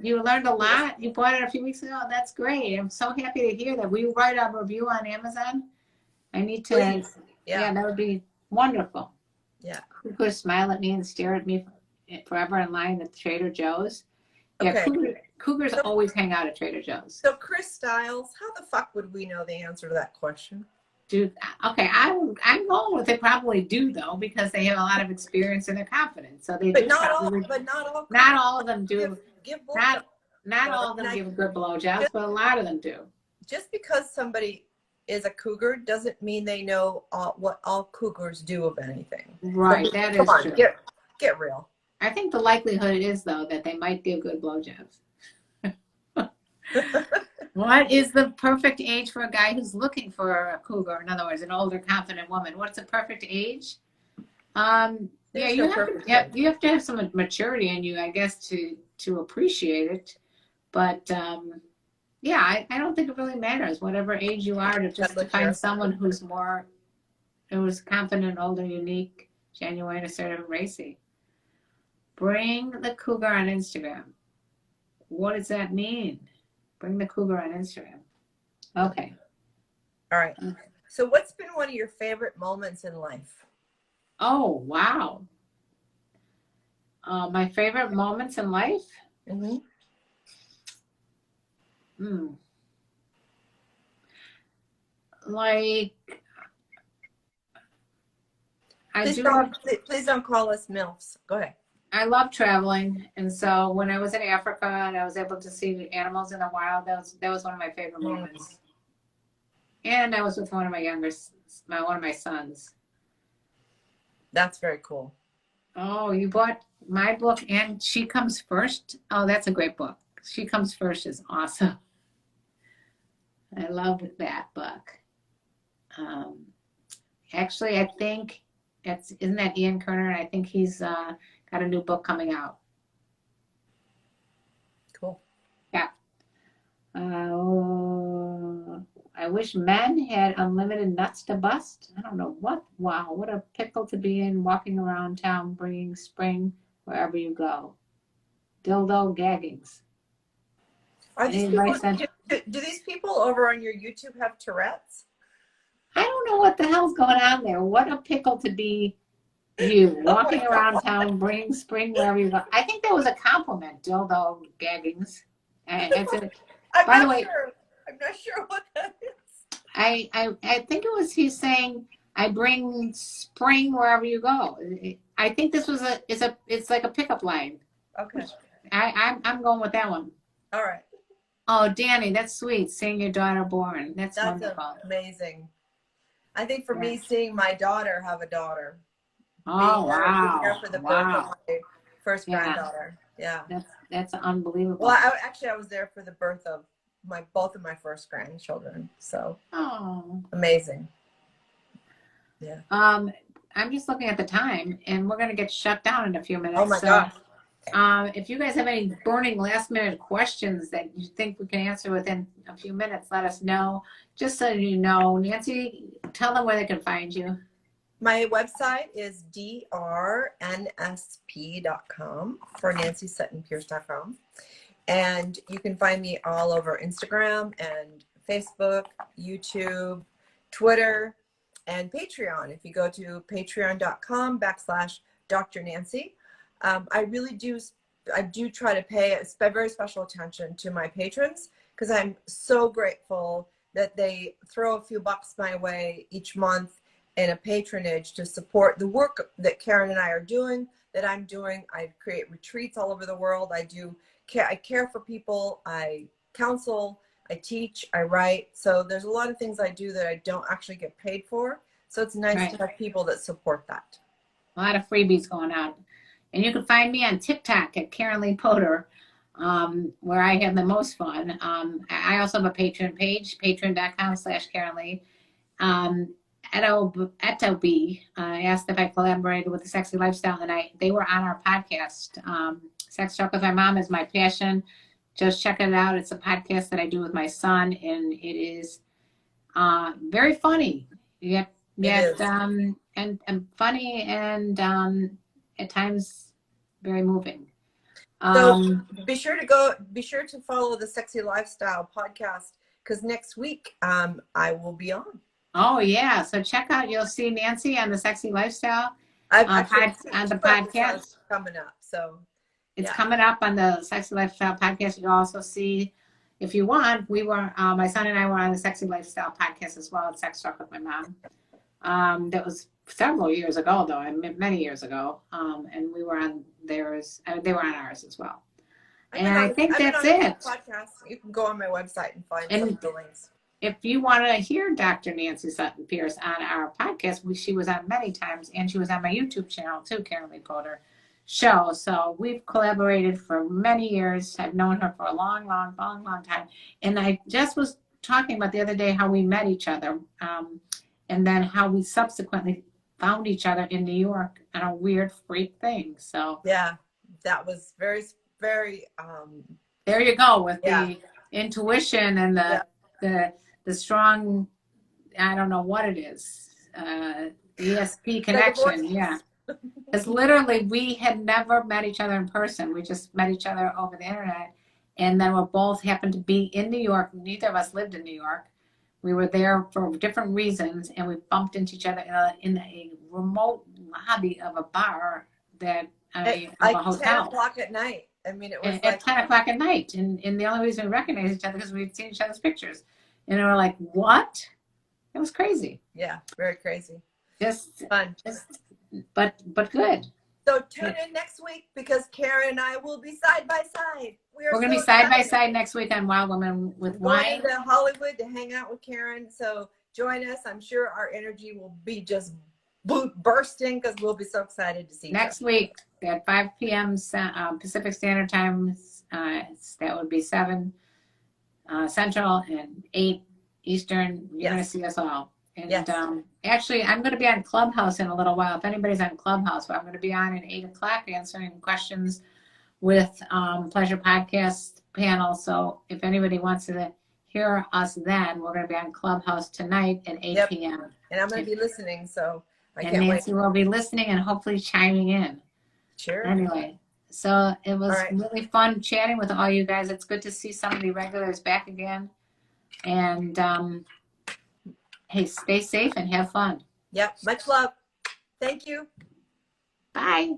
You learned a lot. You bought it a few weeks ago. That's great. I'm so happy to hear that. Will you write a review on Amazon? I need to. Please. Yeah, that would be wonderful. Yeah. Cougars smile at me and stare at me forever in line at Trader Joe's. Yeah, okay. Cougars always hang out at Trader Joe's. So Chris Styles, how the fuck would we know the answer to that question? Dude, okay, I'm going with they probably do though, because they have a lot of experience and they're confident. So they not all of them do. Not all of them give good blowjobs, but a lot of them do. Just because somebody is a cougar doesn't mean they know what all cougars do of anything. Right, so, that is true. Get real. I think the likelihood is though that they might give good blowjobs. What is the perfect age for a guy who's looking for a cougar? In other words, an older, confident woman. What's the perfect age? You have to have some maturity in you, I guess, to appreciate it. But I don't think it really matters, whatever age you are, to find someone who's confident, older, unique, genuine, assertive, and racy. Bring the cougar on Instagram. What does that mean? Bring the cougar on Instagram. Okay. All right. So what's been one of your favorite moments in life? Oh, wow. My favorite moments in life? Mm-hmm. Like, please don't call us MILFs. Go ahead. I love traveling, and so when I was in Africa and I was able to see the animals in the wild, that was one of my favorite moments. And I was with one of my sons. That's very cool. Oh, you bought my book and She Comes First? Oh, that's a great book. She Comes First is awesome. I love that book. Actually, I think isn't that Ian Kerner? I think he's got a new book coming out. Cool. Yeah. I wish men had unlimited nuts to bust. I don't know what. Wow, what a pickle to be in, walking around town bringing spring wherever you go. Dildo gaggings. Are these people, do these people over on your YouTube have Tourette's? I don't know what the hell's going on there. What a pickle to be you, walking around town bringing spring wherever you go. I think that was a compliment, dildo gaggings. By the way, I'm not sure what that is. I think it was he's saying I bring spring wherever you go. I think this was it's like a pickup line. Okay. I'm going with that one. All right. Oh, Danny, that's sweet. Seeing your daughter born. That's wonderful. Amazing. I think for me, seeing my daughter have a daughter. Oh, wow. Being there for the birth of my first granddaughter. Yeah. That's unbelievable. Well, I was there for the birth of both of my first grandchildren. So amazing. Yeah. I'm just looking at the time, and we're going to get shut down in a few minutes. Oh my gosh. If you guys have any burning last minute questions that you think we can answer within a few minutes, let us know. Just so you know, Nancy, tell them where they can find you. My website is drnsp.com for nancysuttonpierce.com. And you can find me all over Instagram and Facebook, YouTube, Twitter, and Patreon. If you go to patreon.com/Dr. Nancy. I do try to pay very special attention to my patrons because I'm so grateful that they throw a few bucks my way each month in a patronage to support the work that Karen and I are doing, that I'm doing. I create retreats all over the world. I care for people. I counsel, I teach, I write. So there's a lot of things I do that I don't actually get paid for. So it's nice to have people that support that. A lot of freebies going out. And you can find me on TikTok at Karenlee Poter, where I have the most fun. I also have a Patreon page, patreon.com/Karenlee. Eto B asked if I collaborated with the Sexy Lifestyle, and they were on our podcast. Sex Talk with My Mom is my passion. Just check it out. It's a podcast that I do with my son, and it is very funny. Yet and funny and at times very moving. So be sure to follow the Sexy Lifestyle podcast because next week I will be on. Oh yeah, so check out. You'll see Nancy on the Sexy Lifestyle on the podcast coming up. So it's coming up on the Sexy Lifestyle podcast. You'll also see, if you want, we were my son and I were on the Sexy Lifestyle podcast as well at Sex Talk with My Mom. That was several years ago, though, many years ago, and we were on theirs. They were on ours as well. And I think that's it. Podcast. You can go on my website and find some of the links. If you want to hear Dr. Nancy Sutton Pierce on our podcast, she was on many times, and she was on my YouTube channel too, Karenlee Poter show. So we've collaborated for many years. I've known her for a long time. And I just was talking about the other day how we met each other, and then how we subsequently found each other in New York on a weird freak thing. So yeah, that was very, very. There you go with the intuition and the strong. I don't know what it is. The ESP connection. Yeah, because literally we had never met each other in person. We just met each other over the internet, and then we both happened to be in New York. Neither of us lived in New York. We were there for different reasons, and we bumped into each other in a remote lobby of a bar of a hotel. 10 o'clock at night. I mean, it was at 10 o'clock at night. And the only reason we recognized each other because we'd seen each other's pictures. And we were like, what? It was crazy. Yeah, very crazy. Just fun. But good. So tune in next week because Karen and I will be side by side. We're going to be side by side next week on Wild Women with Wine. Going to Hollywood to hang out with Karen. So join us. I'm sure our energy will be just bursting because we'll be so excited to see you. Next week at 5 p.m. Pacific Standard Time. That would be 7 Central and 8 Eastern. You're going to see us all. And Yes. Actually, I'm going to be on Clubhouse in a little while. If anybody's on Clubhouse, but I'm going to be on at 8 o'clock answering questions with Pleasure Podcast panel. So if anybody wants to hear us then, we're going to be on Clubhouse tonight at 8 p.m. And I'm going to be listening, so I and can't Nancy wait. will be listening and hopefully chiming in. Sure. Anyway, so it was really fun chatting with all you guys. It's good to see some of the regulars back again. And hey, stay safe and have fun. Yep. Much love. Thank you. Bye.